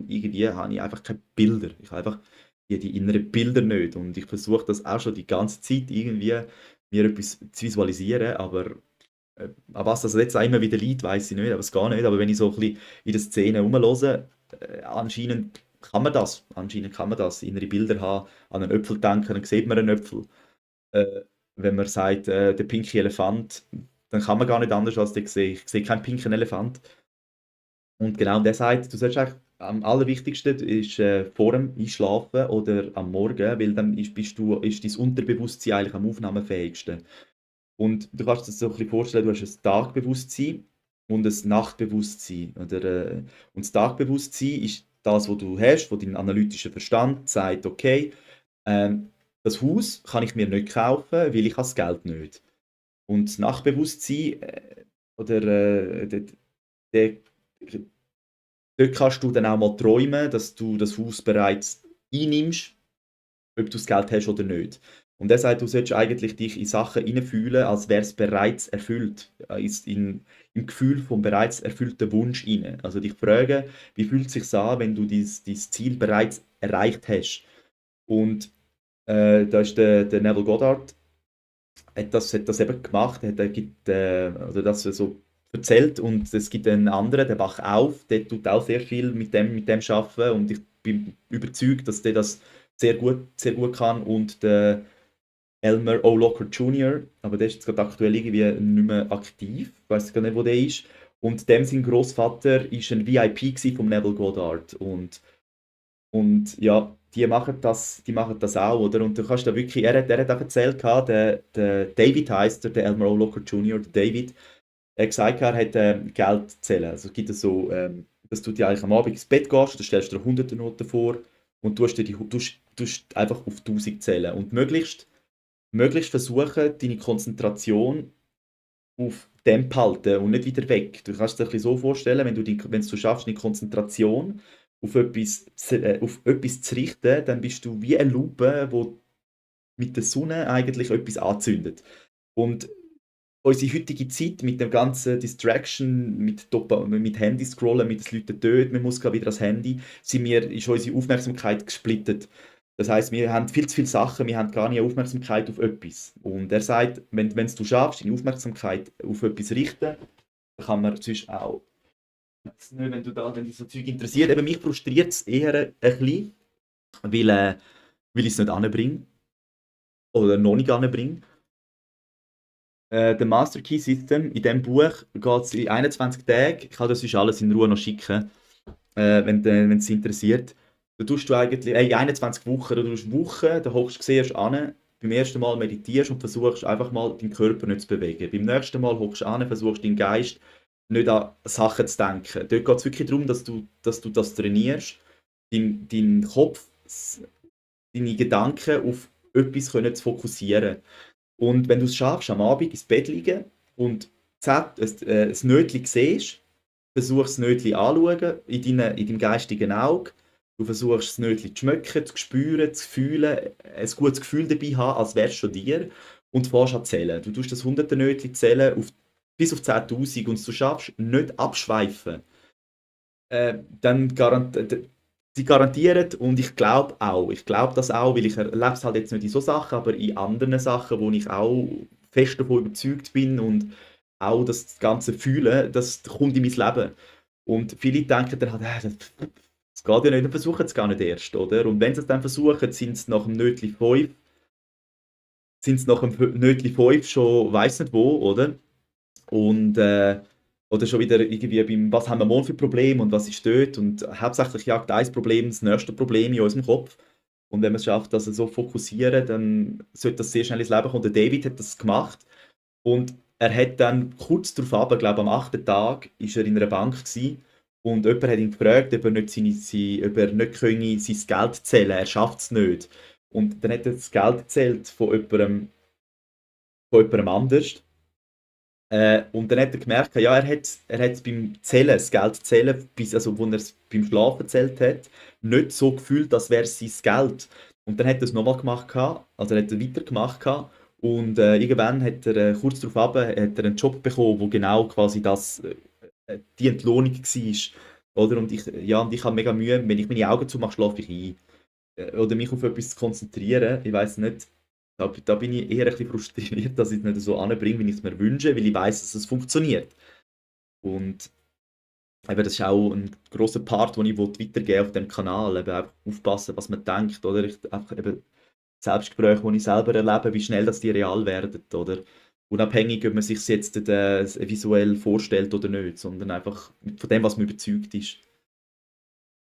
irgendwie habe ich einfach keine Bilder. Ich habe einfach die inneren Bilder nicht. Und ich versuche das auch schon die ganze Zeit irgendwie, mir etwas zu visualisieren, aber an was das jetzt auch immer wieder liegt, weiß ich nicht, aber es geht nicht. Aber wenn ich so ein bisschen in der Szene rumhöre, anscheinend kann man das. Anscheinend kann man das. Innere Bilder haben, an einen Apfel denken, dann sieht man einen Apfel. Äh, Wenn man sagt, der pinke Elefant, dann kann man gar nicht anders als den sehen. Ich sehe keinen pinken Elefant. Und genau, der sagt, du sollst eigentlich am allerwichtigsten ist vor dem Einschlafen oder am Morgen, weil dann ist dein Unterbewusstsein eigentlich am aufnahmefähigsten. Und du kannst dir das so ein bisschen vorstellen, du hast ein Tagbewusstsein und ein Nachtbewusstsein. Und das Tagbewusstsein ist das, was du hast, wo dein analytischer Verstand sagt, okay, ähm, das Haus kann ich mir nicht kaufen, weil ich habe das Geld nicht. Und das Nachtbewusstsein oder der, dort kannst du dann auch mal träumen, dass du das Haus bereits einnimmst, ob du das Geld hast oder nicht. Und er sagt, du solltest eigentlich dich in Sachen hineinfühlen, als wäre es bereits erfüllt, im Gefühl vom bereits erfüllten Wunsch inne. Also dich fragen, wie fühlt es sich an, wenn du dein Ziel bereits erreicht hast? Und da ist der Neville Goddard, hat das eben gemacht, also das so erzählt und es gibt einen anderen, der Wach auf, der tut auch sehr viel mit dem arbeiten und ich bin überzeugt, dass der das sehr gut kann und der Elmer O. Locker Jr., aber der ist jetzt gerade aktuell irgendwie nicht mehr aktiv, ich weiß gar nicht, wo der ist. Und dem sein Großvater ist ein VIP gsi vom Neville Goddard und ja, die machen das auch, oder? Und du kannst da wirklich, er hat auch erzählt, der David heisst er, der Elmer O. Locker Jr., der David, er hat gesagt, er hat Geld zählen. Also es gibt so, dass du dir eigentlich am Abend ins Bett gehst, dann stellst du dir hunderte Noten vor und tust einfach auf 1000 zählen. Und möglichst versuchen, deine Konzentration auf dem behalten und nicht wieder weg. Du kannst dir das ein bisschen so vorstellen, wenn du schaffst, eine Konzentration auf etwas zu richten, dann bist du wie eine Lupe, wo mit der Sonne eigentlich etwas anzündet. Und unsere heutige Zeit mit dem ganzen Distraction, mit Handy scrollen, mit den Leuten dort, man muss gerade wieder das Handy, ist unsere Aufmerksamkeit gesplittet. Das heißt, wir haben viel zu viele Sachen, wir haben gar nicht Aufmerksamkeit auf etwas. Und er sagt, wenn du schaffst, deine Aufmerksamkeit auf etwas richten, dann kann man sonst auch, ich weiss nicht, wenn dich so Zeug interessiert, eben mich frustriert es eher ein bisschen, weil, äh, weil ich es nicht anbringe oder noch nicht anbringe. Der Master Key System, in diesem Buch geht es in 21 Tagen. Ich kann das sonst alles in Ruhe noch schicken, wenn es interessiert. Da tust du eigentlich, in 21 Wochen, du tust Wochen, da hockst du siehst an, beim ersten Mal meditierst und versuchst einfach mal deinen Körper nicht zu bewegen. Beim nächsten Mal hockst du an, versuchst deinen Geist nicht an Sachen zu denken. Dort geht es wirklich darum, dass du das trainierst, deinen Kopf, deine Gedanken auf etwas können zu fokussieren. Und wenn du es schaffst, am Abend ins Bett liegen und das Nötchen siehst, versuchst das Nötchen anzuschauen, in deinem geistigen Auge. Du versuchst das Nötchen zu schmecken, zu spüren, zu fühlen, ein gutes Gefühl dabei haben, als wärst es schon dir. Und fährst an zählen. Du tust das hunderte Nötchen zählen bis auf 10.000 und du schaffst, nicht abschweifen. Dann sie garantieren, und ich glaube das auch, weil ich erlebe es halt jetzt nicht in so Sachen, aber in anderen Sachen, wo ich auch fest davon überzeugt bin und auch das Ganze fühle, das kommt in mein Leben. Und viele denken dann halt, das geht ja nicht, dann versuchen es gar nicht erst, oder? Und wenn sie es dann versuchen, sind es nach dem Nötli 5 schon weiss nicht wo, oder? Und, oder schon wieder irgendwie beim «Was haben wir morgen für Probleme und was ist dort?» Und hauptsächlich jagt ein Problem das nächste Problem in unserem Kopf. Und wenn man es schafft, das so fokussieren, dann sollte das sehr schnell ins Leben kommen. Der David hat das gemacht und er hat dann kurz darauf, ich glaube am 8. Tag, ist er in einer Bank gewesen, und jemand hat ihn gefragt, ob er nicht könne sein Geld zählen, er schafft es nicht. Und dann hat er das Geld gezählt von jemandem anders. Und dann hat er gemerkt, ja, er hat beim Zählen, das Geld zählen, also wo er es beim Schlafen gezählt hat, nicht so gefühlt, als wäre es sein Geld. Und dann hat er es nochmal gemacht, also er hat er weitergemacht und irgendwann hat er kurz darauf hat er einen Job bekommen, wo genau quasi die Entlohnung war Oder? Und ich habe mega Mühe, wenn ich meine Augen zumache, schlafe ich ein. Oder mich auf etwas zu konzentrieren, ich weiß nicht, da bin ich eher ein bisschen frustriert, dass ich es nicht so anbringe, wie ich es mir wünsche, weil ich weiß, dass es funktioniert. Und eben, das ist auch ein grosser Part, den ich weitergeben auf dem Kanal. Eben einfach aufpassen, was man denkt, oder? Einfach eben Selbstgespräche, die ich selber erlebe, wie schnell das die real werden, oder? Unabhängig, ob man sich jetzt visuell vorstellt oder nicht, sondern einfach von dem, was man überzeugt ist.